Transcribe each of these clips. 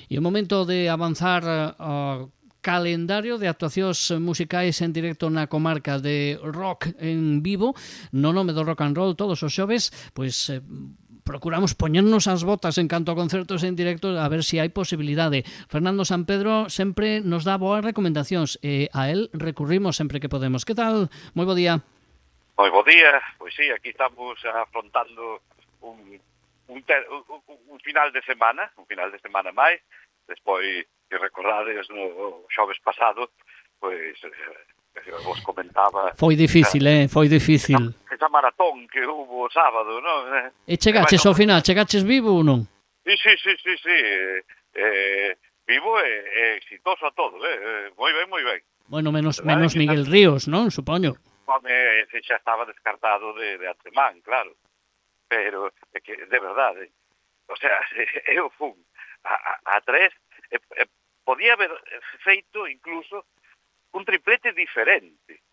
E o momento de avanzar ao calendario de actuacións musicais en directo na comarca de rock en vivo, no nome do rock and roll todos os xoves, pois procuramos poñernos as botas en canto a concertos en directo a ver se hai posibilidade. Fernando Sampedro sempre nos dá boas recomendacións e a él recurrimos sempre que podemos. Que tal? Moi bo día. Moi bo día. Pois sí, aquí estamos afrontando un final de semana máis. Despois, se recordades, no xoves pasado, pois vos comentaba... Foi difícil, foi difícil. Esa maratón que hubo o sábado, non? E chegaches ao final, chegaches vivo ou non? Sí. Vivo e exitoso a todo, moi ben. Bueno, menos Miguel Ríos, non? Supoño. Home, ese xa estaba descartado de antemán, claro. Pero, é que, de verdade, o sea, eu fun a tres, podía haber feito incluso un triplete diferente.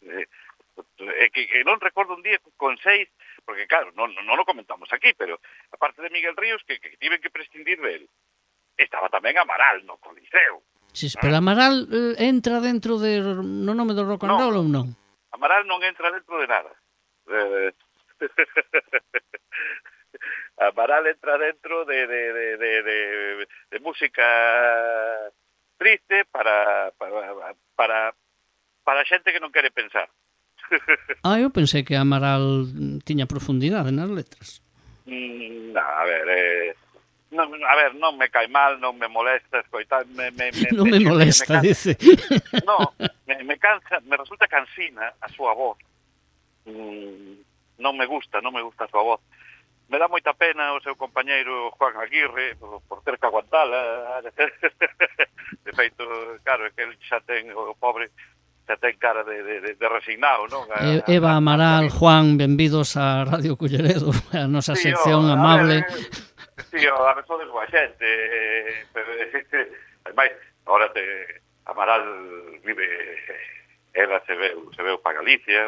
Que non recordo un día con 6, porque claro, non o comentamos aquí, pero aparte de Miguel Ríos, que tiven que prescindir del, estaba tamén Amaral no Coliseo. Sí, pero Amaral entra dentro no nome do rock and roll ou non? Amaral non entra dentro de nada. Amaral entra dentro de música triste para xente que non quere pensar. Eu pensei que Amaral tiña profundidade nas letras. A ver, non me cae mal, non me molesta escoitar, non me molesta, dice. No, me cansa, me resulta cansina a súa voz. Non me gusta a súa voz. Me dá moita pena o seu compañeiro Juan Aguirre por ter que aguantala. De feito, claro, é que ele xa ten, o pobre, xa ten cara de resignado, non? Eva Amaral, Juan, benvidos a Radio Culleredo, a nosa sección amable. Sí, a ver, sodes boa xente. Ademais, ahora Amaral vive, ela se veu para Galicia,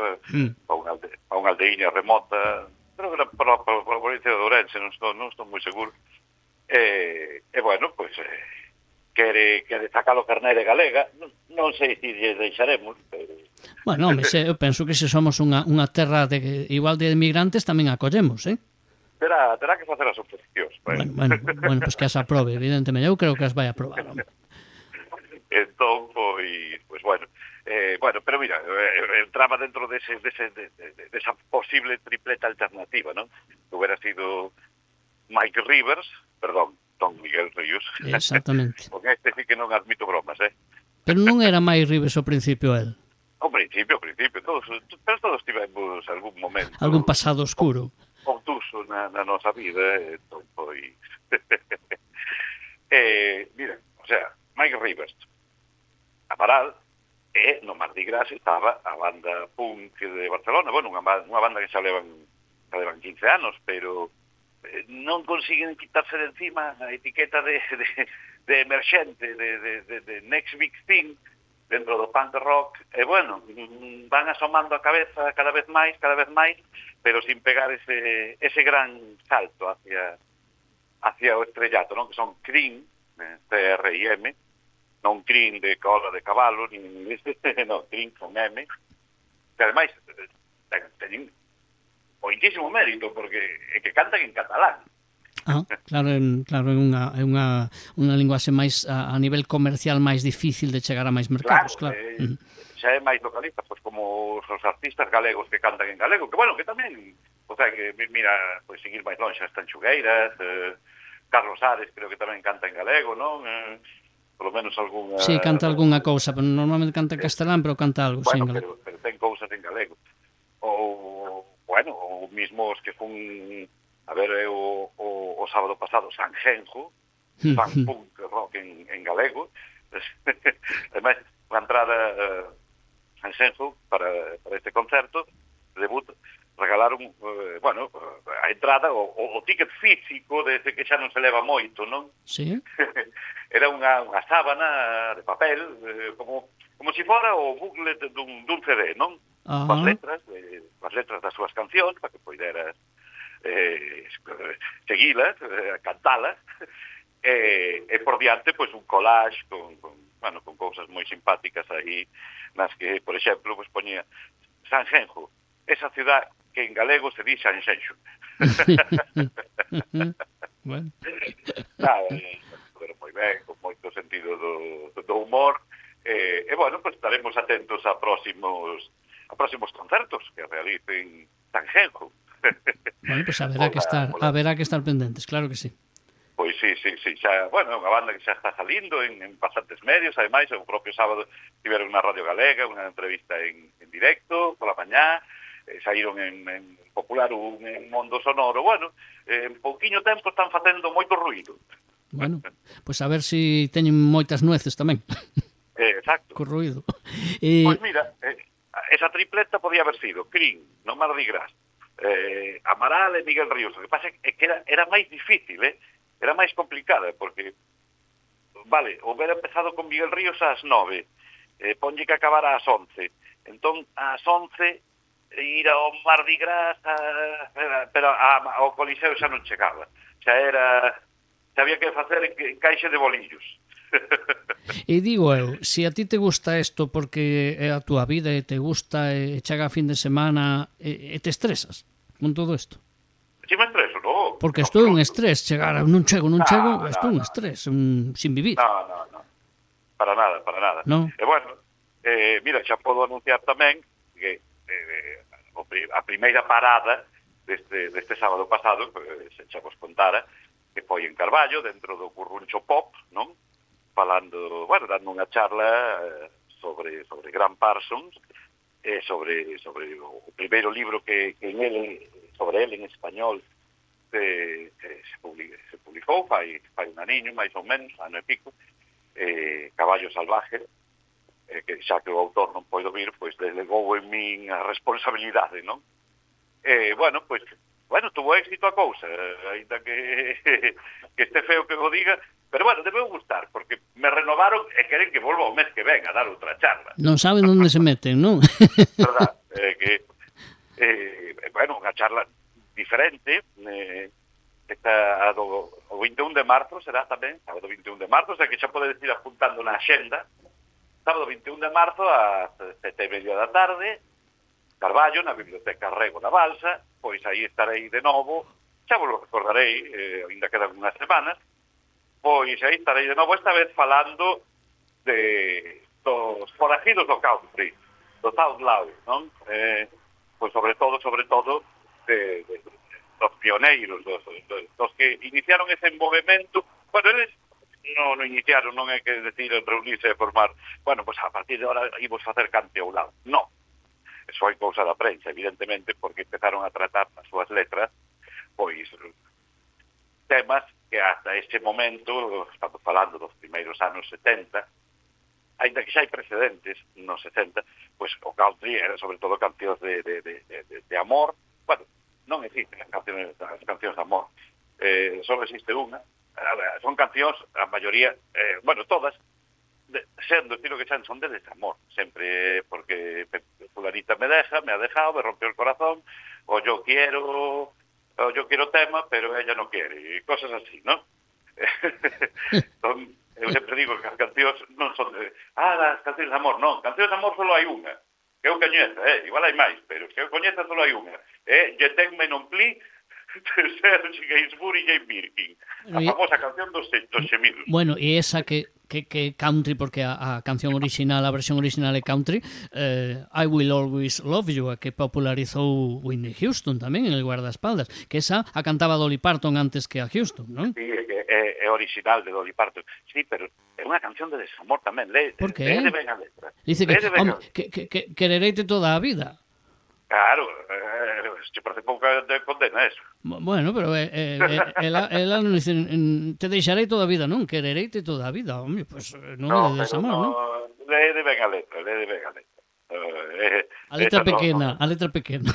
para unha aldeiña remota, creo que era para a provincia de Ourense, non estou moi seguro. Bueno, pois quere sacar o carné de galega, non sei se lle deixaremos, pero... Bueno, eu penso que se somos unha terra igual de emigrantes tamén acollemos, Terá que facer as oposicións. Bueno, pois que as aprobe, evidentemente, eu creo que as vai aprobar. Entón, pois bueno, pero mira, entraba dentro desa posible tripleta alternativa, non? Hubiera sido Mike Rivers, perdón, Don Miguel Ríos. Exactamente. Con este sí que non admito bromas, Pero non era Mike Rivers ao principio, el? Ao principio, todos tivemos algún momento... Algún pasado oscuro. Obtuso na nosa vida, entón, pois... Mira, o sea, Mike Rivers, Amaral, no Mardi Gras estaba a banda punk de Barcelona, bueno, unha banda que xa levan 15 anos, pero non consiguen quitarse de encima a etiqueta de emerxente, de next big thing dentro do punk rock, e bueno, van asomando a cabeza cada vez máis, pero sin pegar ese gran salto hacia o estrellato, non? Que son Cream, C-R-I-M, non Cream de cola de cabalo, non, Cream con M, que ademais teñen moitísimo mérito, porque é que cantan en catalán. Claro, é unha linguaxe máis a nivel comercial máis difícil de chegar a máis mercados, claro. Xa é máis localista, pois como os artistas galegos que cantan en galego, que bueno, que tamén, o sea, que mira, pois seguir máis longe as Tanchugueiras, Carlos Ares creo que tamén canta en galego, non? Polo menos algunha... Sí, canta algunha cousa, pero normalmente canta en castelán, pero canta algo, bueno, sí, en galego. Pero ten cousas en galego. Ou, bueno, ou mismo os que fun a ver o sábado pasado San Genjo, fan punk rock en galego. Ademais, unha entrada San Genjo para este concerto, debut, regalaron, bueno, a entrada, o ticket físico, desde que xa non se leva moito, non? Sí. Era unha sábana de papel, como se fora o booklet dun CD, non? Coas letras das súas cancións, para que poideras seguilas, cantalas, e por diante, pois, un collage con cousas moi simpáticas aí, nas que, por exemplo, pois, poñía Sanxenxo, esa ciudad que en galego se di Sanxenxo. Bueno. Nada, pero moi ben, con moito sentido do humor, bueno, pues estaremos atentos a próximos concertos que realicen Sanxenxo. Bueno, pues haberá que estar pendentes, claro que sí. Pois sí, xa, bueno, unha banda que xa está salindo en bastantes medios, ademais, o propio sábado tiveron na Radio Galega unha entrevista en directo, pola mañá, saíron en Popular en Mondo Sonoro, bueno, en pouquiño tempo están facendo moito ruído. Bueno, pues a ver si teñen moitas nueces tamén. Exacto. Co ruído. Pois mira, esa tripleta podía haber sido Crin, no Mardi Gras, Amaral e Miguel Ríos. O que pasa é que era máis difícil, era máis complicada, porque, vale, houbera empezado con Miguel Ríos ás 9, ponlle que acabara ás 11. Entón, ás 11, ir ao Mardi Gras, pero ao Coliseo xa non chegaba. Xa había que facer encaixe de bolillos. E digo eu, se a ti te gusta isto porque é a túa vida e te gusta e chega a fin de semana e te estresas con todo isto? Si me estreso, no. Porque isto é un estrés, chegar a non chego, isto é un estrés, sin vivir. No. Para nada. No. E bueno, mira, xa podo anunciar tamén que a primeira parada deste sábado pasado, xa vos contara, que foi en Carballo, dentro do Curruncho Pop, non? Falando, bueno, dando unha charla sobre Grant Parsons, sobre o primeiro libro que sobre ele en español se publicou fai un aniño, máis ou menos, ano e pico, Caballo Salvaje, que xa que o autor non poido vir, pois delegou en min a responsabilidade, non? Bueno, tuvo éxito a cousa, ainda que este feo que o diga, pero bueno, debeu gustar, porque me renovaron e queren que volva o mes que ven a dar outra charla. Non saben onde se meten, non? Verdad, bueno, unha charla diferente, o 21 de marzo será tamén, sábado 21 de marzo, o sea que xa podedes ir apuntando na axenda, sábado 21 de marzo a 7:30 da tarde, Carballo, na Biblioteca Rego da Balsa, pois aí estarei de novo, xa vos lo recordarei, ainda quedan unhas semanas, pois aí estarei de novo, esta vez falando dos forajidos do country, dos outlaws, non? Pois sobre todo dos pioneiros, dos que iniciaron ese movimento. Bueno, eles non iniciaron, non é que decir reunirse e formar, bueno, pois a partir de ahora imos facer cante ao lado. Non. Eso hai cousa da prensa, evidentemente, porque empezaron a tratar as súas letras, pois, temas que hasta ese momento, estamos falando dos primeiros anos 70, ainda que xa hai precedentes nos 60, pois o country era sobre todo cancións de amor. Bueno, non existen as cancións de amor, só existe unha. Son cancións, a maioría, bueno, todas, sendo estilo que sean, son de desamor, sempre, porque fulanita me ha dejado, me rompió el corazón, o yo quiero tema, pero ella no quiere, y cosas así, ¿no? Eu sempre digo que as cancións non son as cancións de amor, non, cancións de amor solo hai unha, que eu coñeza, igual hai máis, pero que eu coñeza solo hai unha, Je t'aime non pli, Serge Gainsbourg e Jane Birkin, a famosa canción dos xemidos. Bueno, e esa que country, porque a canción original, a versión original é country, I Will Always Love You, a que popularizou Whitney Houston tamén en el guardaespaldas, que esa a cantaba Dolly Parton antes que a Houston, non? Sí, é original de Dolly Parton, sí, pero é unha canción de desamor tamén. Por que? Lee de ben a letra. Dice que, querereite toda a vida. Claro, se parece pouca de condena eso. Bueno, pero ela non dice te deixarei toda a vida, non? Querereite toda a vida, home, pues non é de desamor, non? Lee de ben a letra, A letra pequena, a letra pequena.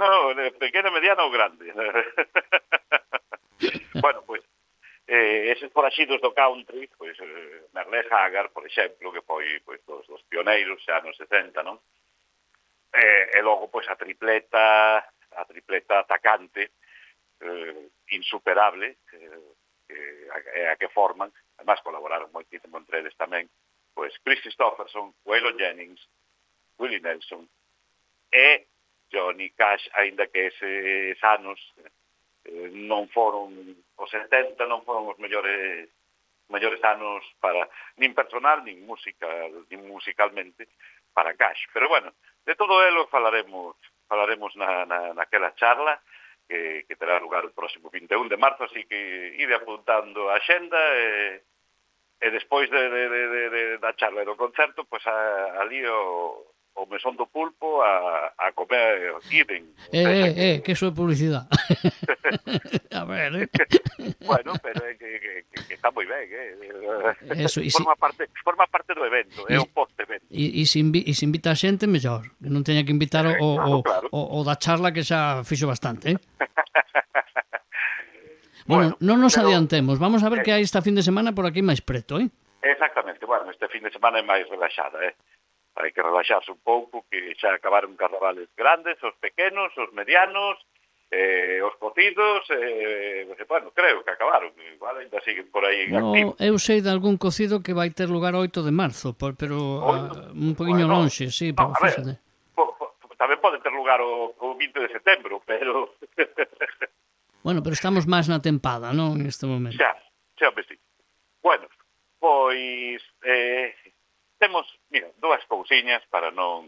No, pequena, mediana ou grande. Bueno, pues, eses foraxidos do country, pues, Merle Haggard, por exemplo, que foi pues, dos pioneiros xa nos 60, non? E logo, pois, a tripleta atacante, insuperable, que a que forman, además colaboraron moitísimo entre eles tamén, pois Chris Christopherson, Waylon Jennings, Willie Nelson e Johnny Cash, aínda que eses anos non foron os 70, non foron os mellores anos para nin personal, nin musicalmente para Cash. Pero bueno, de todo elo falaremos naquela charla que terá lugar o próximo 21 de marzo, así que ide apuntando a axenda e despois da charla e do concerto, pois ali o Mesón do Pulpo a comer iden. Que iso é publicidade. A ver, Bueno, pero que está moi ben, Eso, forma parte do evento, é o post-evento. E se invita a xente, mellor. Que non teña que invitar Claro. o da charla que xa fixo bastante, Bueno, non nos adiantemos. Vamos a ver que hai esta fin de semana por aquí máis preto, Exactamente. Bueno, este fin de semana é máis relaxada, Hai que relaxarse un pouco, que xa acabaron carnavales grandes, os pequenos, os medianos, os cocidos, bueno, creo que acabaron, igual ainda siguen por aí activos. Eu sei de algún cocido que vai ter lugar 8 de marzo, pero un poquinho lonxe, sí, pero fíxate. Tamén pode ter lugar o 20 de setembro, pero... Bueno, pero estamos máis na tempada, non, en este momento. Xa, sí. Bueno, pois... temos, mira, dúas cousiñas para non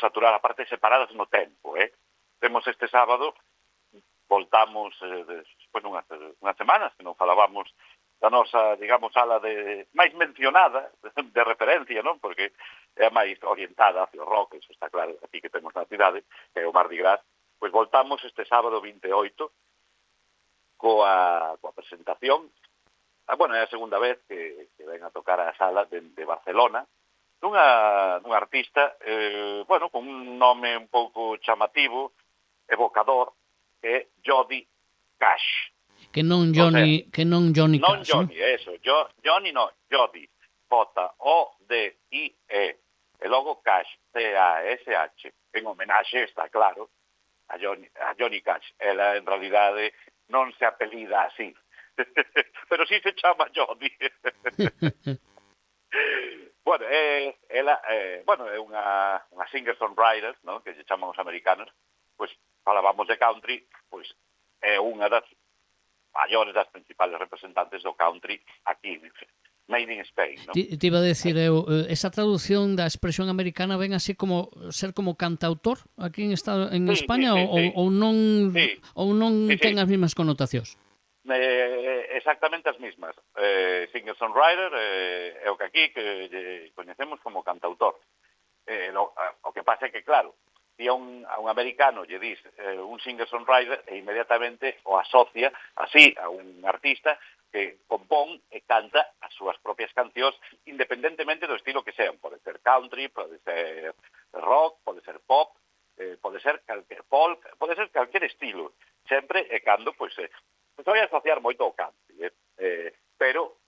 saturar, aparte separadas no tempo, Temos este sábado, voltamos despois unhas semanas que non falábamos da nosa, digamos, ala de máis mencionada, de referencia, non? Porque é a máis orientada hacia o rock, eso está claro, aquí que temos na cidade, que é o Mardi Gras. Pois voltamos este sábado 28 coa presentación. Bueno, é a segunda vez que ven a tocar a sala de Barcelona, dunha artista, bueno, con un nome un pouco chamativo, evocador, que é Jody Cash. Que non Johnny Cash. Non Johnny, eso. Johnny no, Jody. J-O-D-I-E. E logo Cash, C-A-S-H. En homenaxe, está claro, a Johnny Cash. Ela, en realidade, non se apelida así. Pero sí se chama Jody. Bueno, ela é unha singer-songwriter, ¿no? Que se chaman os americanos. Pois falábamos de country, pois é unha das maiores, das principales representantes do country aquí, made in Spain, ¿no? Te iba a decir, esa traducción da expresión americana ven así como ser como cantautor aquí en España ou non ten as mesmas connotacións? Exactamente as mismas. Singer-songwriter é o que aquí que coñecemos como cantautor. O que pasa é que, claro, si a un americano lle dis un singer-songwriter e inmediatamente o asocia así a un artista que compón e canta as súas propias cancións independentemente do estilo que sean. Pode ser country, pode ser rock, pode ser pop, pode ser calquer folk, pode ser calquer estilo. Sempre e cando, pois vai asociar moito ao country, pero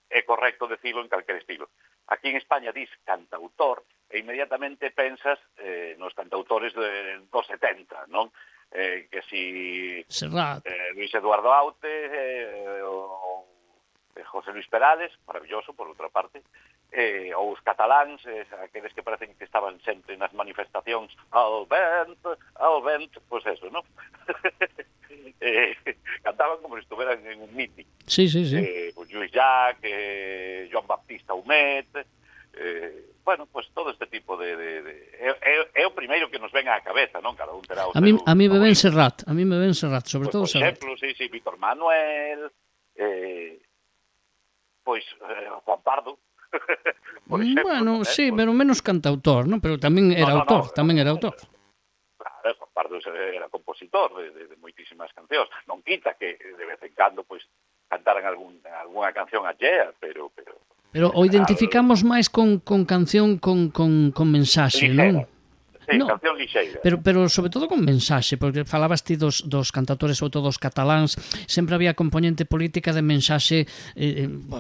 é correcto decirlo en calquer estilo. Aquí en España dis cantautor e inmediatamente pensas nos cantautores dos 70, non? Que si Serrat, Luis Eduardo Aute, o José Luis Perales, maravilloso por outra parte, ou os cataláns, aqueles que parecen que estaban sempre nas manifestacións al vent, pois eso, non? Cantaban como se estuveran en un meeting. Sí. Pues Lluís Llach, Joan Baptista Humet, bueno, pues todo este tipo de é o primeiro que nos ven á cabeza, non? Cada un terá o a mí me ven Serrat, sobre todo Serrat. Por exemplo, sí, Víctor Manuel, Juan Pardo. Bueno, sí, pero menos cantautor, ¿no? Pero tamén era autor. Claro, Juan Pardo era compositor de moitísimas cancións. Non quita que de vez en cando pois cantaran algunha canción allea, pero o identificamos máis con canción con mensaxe, non? Sí, canción lixeira. Pero sobre todo con mensaxe, porque falabas ti dos cantautores, sobre todo dos cataláns, sempre había componente política de mensaxe,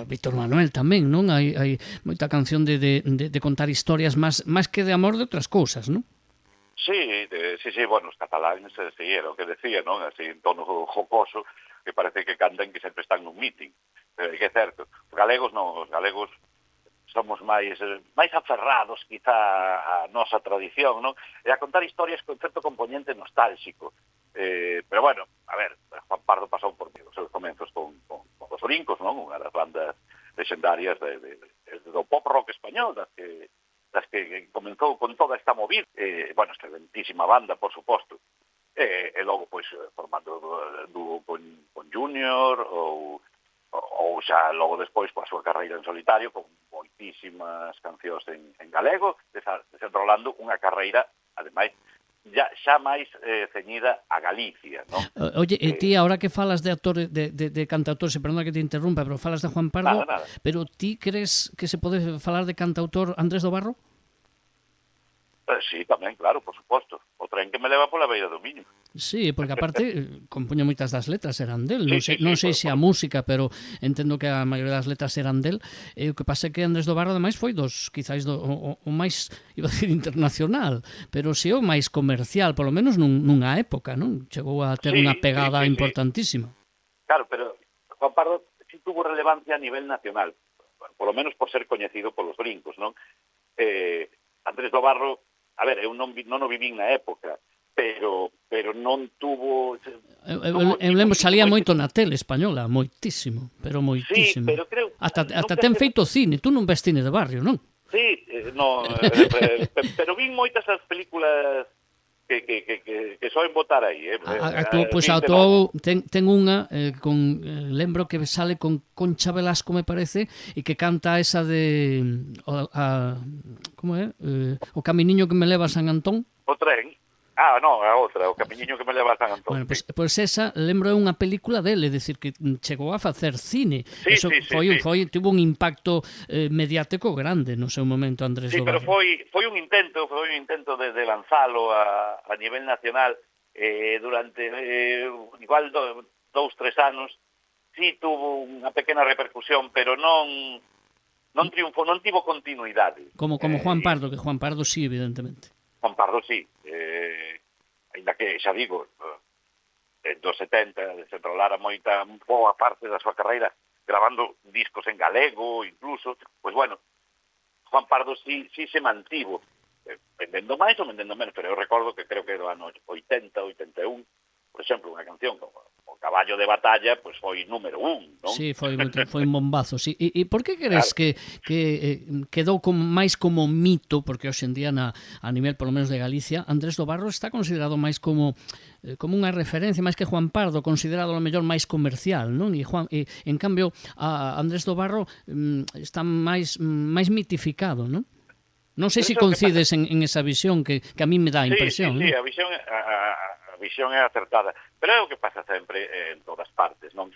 Víctor Manuel tamén, non? Hai moita canción de contar historias máis que de amor de outras cousas, non? Sí, bueno, os cataláns, sí, era o que decía, non? Así, en tono jocoso, que parece que cantan que sempre están nun meeting. Que é certo. Os galegos non, os galegos somos máis aferrados quizá a nosa tradición, non? E a contar historias con certo componente nostálxico. Pero bueno, a ver, Juan Pardo pasou por os seus comenzos con os Brincos, non? Unha das bandas legendarias do pop rock español, das que comenzou con toda esta movida. Bueno, excelentísima banda, por suposto. E logo, pois, formando dúo con Junior ou xa logo despois coa súa carreira en solitario con moitísimas cancións en galego, desenrolando unha carreira, ademais, xa máis ceñida a Galicia, non? Oye, ti, ahora que falas de actores, de cantautores, perdona que te interrumpa, pero falas de Juan Pardo, nada. Pero ti crees que se pode falar de cantautor Andrés do Barro? Sí, tamén, claro, por suposto. O tren que me leva pola beira do Miño. Sí, porque aparte compoña moitas das letras eran del, non sei se a por... música, pero entendo que a maioría das letras eran del. E o que pasa é que Andrés do Barro ademais foi quizáis o máis, iba a decir internacional, pero si o máis comercial, polo menos nunha época, non? Chegou a ter unha pegada importantísima. Claro, pero Juan Pardo sí tuvo relevancia a nivel nacional, polo menos por ser coñecido polos Brincos, non? Andrés do Barro, a ver, eu non o vivín na época, pero non tuvo... Eu lembro, salía moito na tele española, moitísimo, pero moitísimo. Sí, pero creo... Ata ten feito cine, tú non ves cine de barrio, non? Sí, no, pero vin moitas as películas que soen botar aí. Actuou, ten unha lembro que sale con Concha Velasco, me parece, e que canta esa de como é? O caminiño que me leva a San Antón. O tren. Non, a outra, o camiñiño que me leva a San Antón. Bueno, pois esa, lembro, é unha película dele, é dicir, que chegou a facer cine. Sí. Tuvo un impacto mediático grande no seu momento, Andrés do Barro. Sí, pero foi un intento de lanzalo a nivel nacional durante igual 2-3 anos. Sí tuvo unha pequena repercusión, pero non triunfou, non tivo continuidade. Como Juan Pardo, que Juan Pardo sí, evidentemente. Juan Pardo sí, ainda que, xa digo, dos 70 desenrolara moita boa parte da súa carreira gravando discos en galego, incluso, pois bueno, Juan Pardo sí se mantivo, vendendo máis ou vendendo menos, pero eu recordo que creo que era o ano 80, 81, por exemplo, unha canción como O Caballo de Batalla, pois foi número 1, non? Sí, foi un bombazo, sí. E por que crees que quedou máis como mito, porque hoxe en día a nivel, polo menos de Galicia, Andrés do Barro está considerado máis como unha referencia, máis que Juan Pardo, considerado a mellor máis comercial, non? E en cambio, a Andrés do Barro está máis mitificado, non? Non sei se coincides en esa visión que a mí me dá a impresión. Sí, ¿no? A visión é acertada, pero é o que pasa sempre en todas partes, non?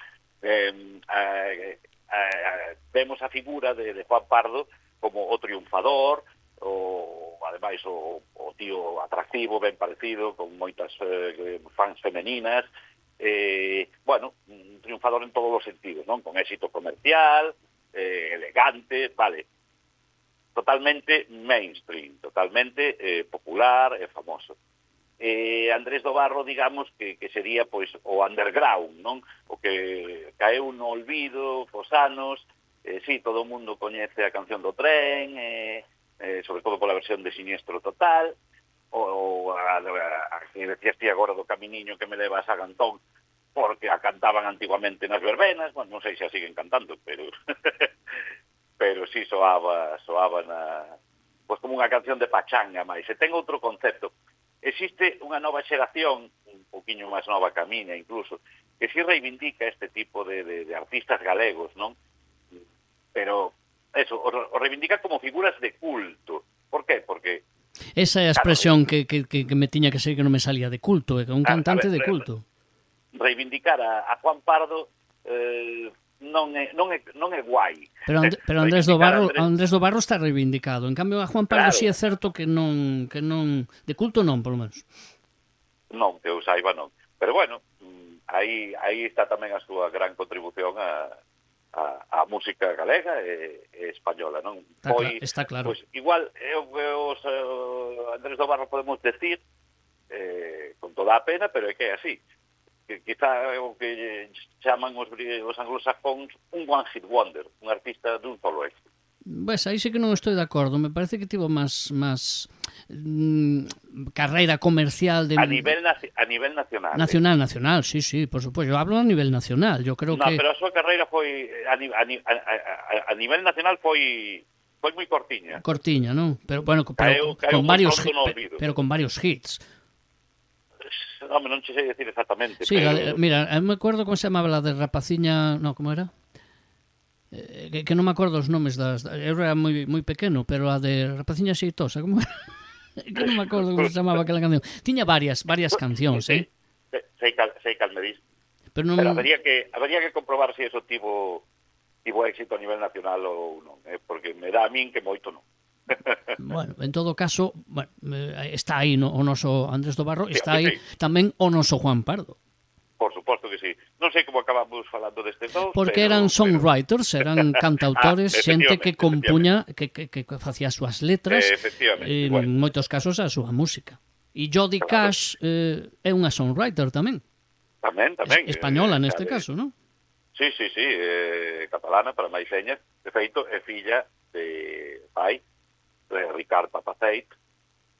Vemos a figura de Juan Pardo como o triunfador, ademais o tío atractivo, ben parecido, con moitas fans femeninas, bueno, un triunfador en todos os sentidos, non? Con éxito comercial, elegante, vale, totalmente mainstream, totalmente popular e famoso. Andrés do Barro, digamos, que sería pois o underground, non? O que caeu no olvido cos anos, sí, todo o mundo coñece a canción do tren, sobre todo pola versión de Siniestro Total, ou a que decías ti agora do caminiño que me leva a San Antón, porque a cantaban antiguamente nas verbenas, bueno, non sei se a siguen cantando, pero pero sí soaba pois como unha canción de pachanga máis. E ten outro concepto. Existe unha nova xeración, un poquinho máis nova que a miña incluso, que si reivindica este tipo de artistas galegos, non? Pero, eso, o reivindica como figuras de culto. Por qué? Porque... Esa é a expresión que me tiña que ser, que non me salía, de culto, que un cantante de culto. Reivindicar a Juan Pardo non é guai. Pero Andrés do Barro está reivindicado. En cambio, a Juan Pardo sí é certo que non de culto non, polo menos. Non, que eu saiba non. Pero bueno, aí está tamén a súa gran contribución a música galega e española, non? Está claro. Pois igual Andrés do Barro podemos decir con toda a pena, pero é que é así, que quizá o que chaman os anglosajóns un one hit wonder, un artista dun solo éxito. Ves, aí sí que non estou de acordo. Me parece que tivo máis carreira comercial de... A nivel nacional. Nacional, sí, por suposto. Eu hablo a nivel nacional. Yo creo No, que... pero a súa carreira foi a nivel nacional foi moi cortiña. Cortiña, non? Pero bueno, Caeu con moi varios pronto no olvido. pero con varios hits. Non che sei decir exactamente, Sí, pero... mira, eu me acuerdo como se chamaba la de Rapaciña, no, como era? Que non me acordo os nomes das... Eu era moi pequeno, pero a de Rapaciña Xeitosa, como era? Que non me acordo como se chamaba aquela canción. Tiña varias cancións, Sí, sei cal me dis. Pero non... Pero habería que comprobar se eso tivo éxito a nivel nacional ou non, porque me dá a min que moito non. Bueno, en todo caso, bueno, está aí o noso Andrés do Barro, Sí, está aí sí. tamén o noso Juan Pardo. Por suposto que sí. Non sei como acabamos falando destes dous, Porque eran songwriters, eran cantautores, xente que compuña, que facía as súas letras, en moitos casos a súa música. E Jody Cash é unha songwriter tamén. Tamén. Española neste caso, non? Sí, catalana, para máis señas. De feito, é filla de pai, de Ricard Papaceit,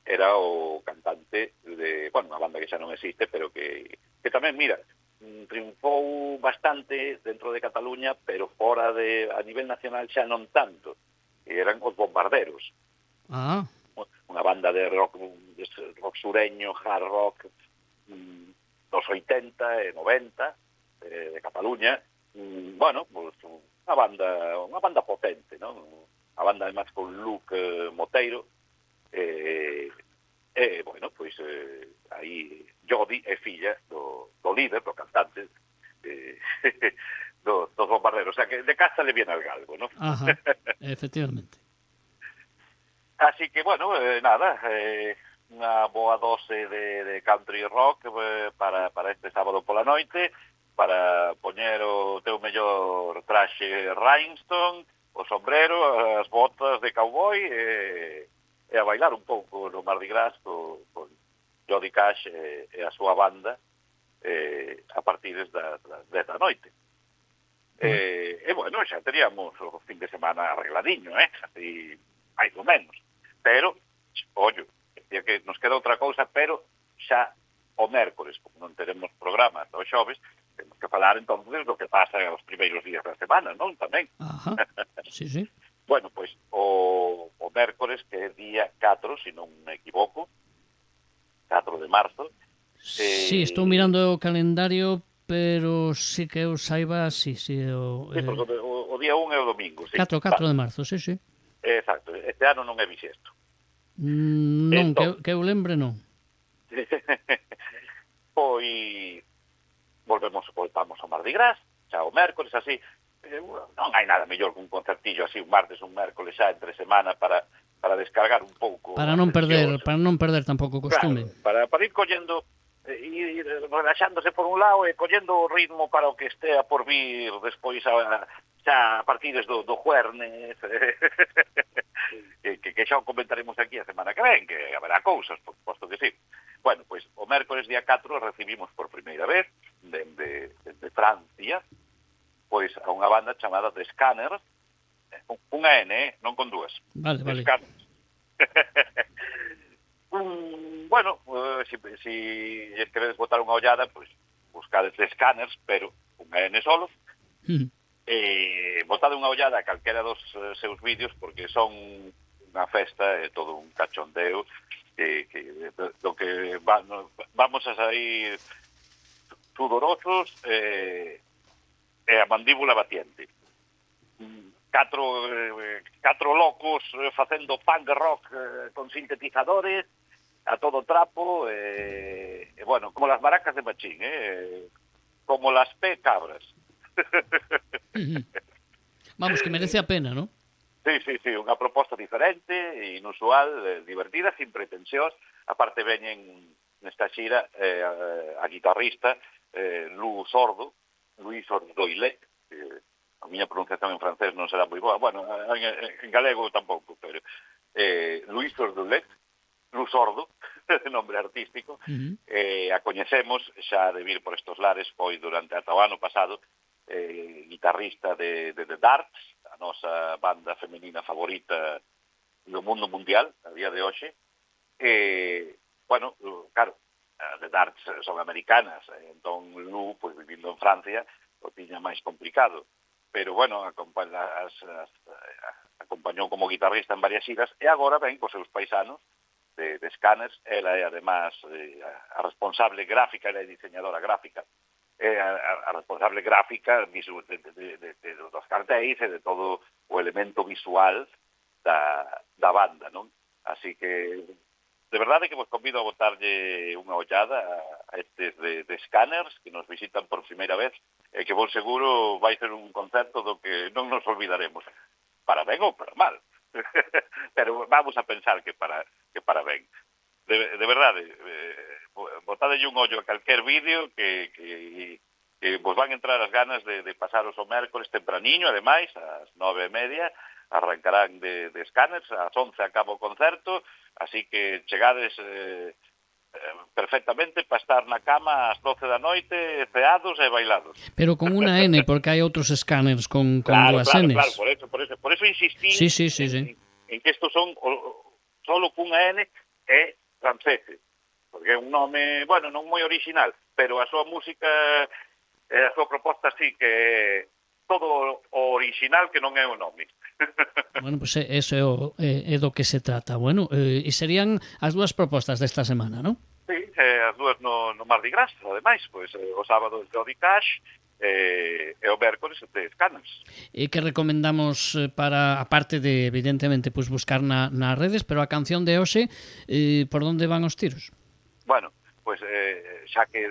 era o cantante de, bueno, unha banda que xa non existe, pero que tamén, mira, triunfou bastante dentro de Cataluña, pero fora a nivel nacional xa non tanto. E eran os Bombarderos. Ah. Unha banda de rock sureño, hard rock, dos 80 e 90, de Cataluña. Bueno, pues, unha banda potente, non? Unha banda, además, con look moteiro. Bueno, pois aí Jody é filla do líder, do cantante dos Bombarderos, o sea que de casa le viene al galgo, ¿no? Ajá, efectivamente. Así que, bueno, nada, unha boa dose de country rock para este sábado pola noite, para poñer o teu mellor traxe rhinestone, o sombrero, as botas de cowboy e a bailar un pouco no Mardi Gras con Jody Cash e a súa banda a partir das 10 da noite. E bueno, xa teríamos o fin de semana arregladiño, así máis ou menos. Pero, ollo, decía que nos queda outra cousa, pero xa o mércores, como non teremos programa ata o xoves, temos que falar entonces do que pasa os primeiros días da semana, non? Tamén. Ajá, sí. Bueno, pois o mércores, que é día 4, se non me equivoco, 4 de marzo. Sí, estou mirando o calendario, pero sí que eu saiba, sí. Porque o día 1 é o domingo, sí. 4 de marzo, sí. Exacto, este ano non é bisiesto. Non, que eu lembre, non. Pois voltamos ao Mardi Gras, xa o mércores, así. Non hai nada mellor que un concertillo así, un martes, un mércoles xa entre semana para descargar un pouco. Para non perder tampouco o costume. Claro, para ir collendo ir relaxándose por un lado e collendo o ritmo para o que estea por vir despois xa a partir do Juernes que xa o comentaremos aquí a semana que ven, que haberá cousas, por suposto que sí. Bueno, pois o mércoles día 4 recibimos por primeira vez dende Francia pois a unha banda chamada The Scanners, unha N, non con dúas. Vale. Scanners. Bueno, si queredes botar unha ollada, pois buscades The Scanners, pero unha N solo. Botade unha ollada a calquera dos seus vídeos, porque son unha festa e todo un cachondeo do que vamos a sair sudorosos e a mandíbula batiente. Catro locos facendo punk rock con sintetizadores a todo trapo bueno, como las maracas de Machín, como las cabras. Vamos, que merece a pena, ¿no? Sí, unha proposta diferente, inusual, divertida, sin pretensións. Aparte veñen nesta xira a guitarrista Luis Ordoilet, a miña pronunciación en francés non será moi boa, bueno, en galego tampouco, pero Luis Ordoilet, Luz Sordo, nombre artístico, a coñecemos xa de vir por estos lares, foi durante ata o ano pasado guitarrista de The Darts, a nosa banda femenina favorita do mundo mundial, a día de hoxe. Bueno, claro, The Darts son americanas, entón Lou, pois, vivindo en Francia, o tiña máis complicado. Pero, bueno, acompañou como guitarrista en varias xiras e agora ven cos seus paisanos de Scanners. Ela é, además, a responsable gráfica, ela é diseñadora gráfica, é a responsable gráfica dos cartéis e de todo o elemento visual da banda, non? Así que, de verdade que vos convido a botarlle unha ollada a estes de Scanners que nos visitan por primeira vez e que vos seguro vai ser un concerto do que non nos olvidaremos, para ben ou para mal. Pero vamos a pensar que para ben. De verdade, botadelle un ollo a calquer vídeo que vos van entrar as ganas de pasaros o mércoles tempraniño, ademais, ás 9:30, arrancarán de Scanners, ás 11 acaba o concerto, así que chegades perfectamente para estar na cama ás 12 da noite, ceados e bailados. Pero con unha N, porque hai outros Scanners con claro, dúas claro, Ns. Claro, por eso insistí sí. en que estos son solo cunha N e franceses, porque é un nome, bueno, non moi original, pero a súa música, a súa proposta sí que é todo o original que non é o nome. Bueno, pues eso é do que se trata. Bueno, e serían as dúas propostas desta semana, non? Sí, as dúas no Mardi Gras, ademais, pois o sábado Jody Cash e o mércoles de Scanners. E que recomendamos para, aparte de, evidentemente, pues buscar nas redes, pero a canción de hoxe, por onde van os tiros? Bueno, pois xa que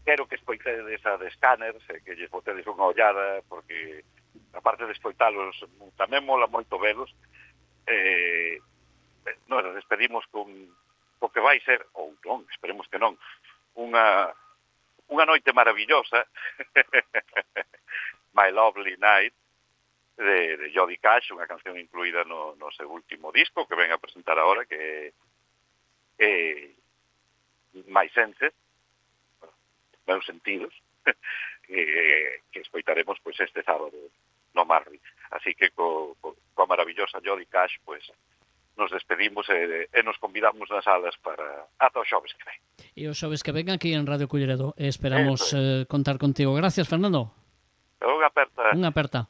quero que escoitedes esa de Scanners, que lles botedes unha ollada, porque aparte de escoitalos, tamén mola moito velos. Nos despedimos con o que vai ser, ou non, esperemos que non, unha noite maravillosa, My Lovely Night, de Jody Cash, unha canción incluída no seu último disco, que ven a presentar agora, que é My Senses, meus sentidos, que escoitaremos pois este sábado no Marri. Así que coa maravillosa Jody Cash, pois nos despedimos e nos convidamos nas salas para ata os xoves que ven. E os xoves que ven aquí en Radio Culleredo. Esperamos contar contigo. Gracias, Fernando. Unha aperta. Unha aperta.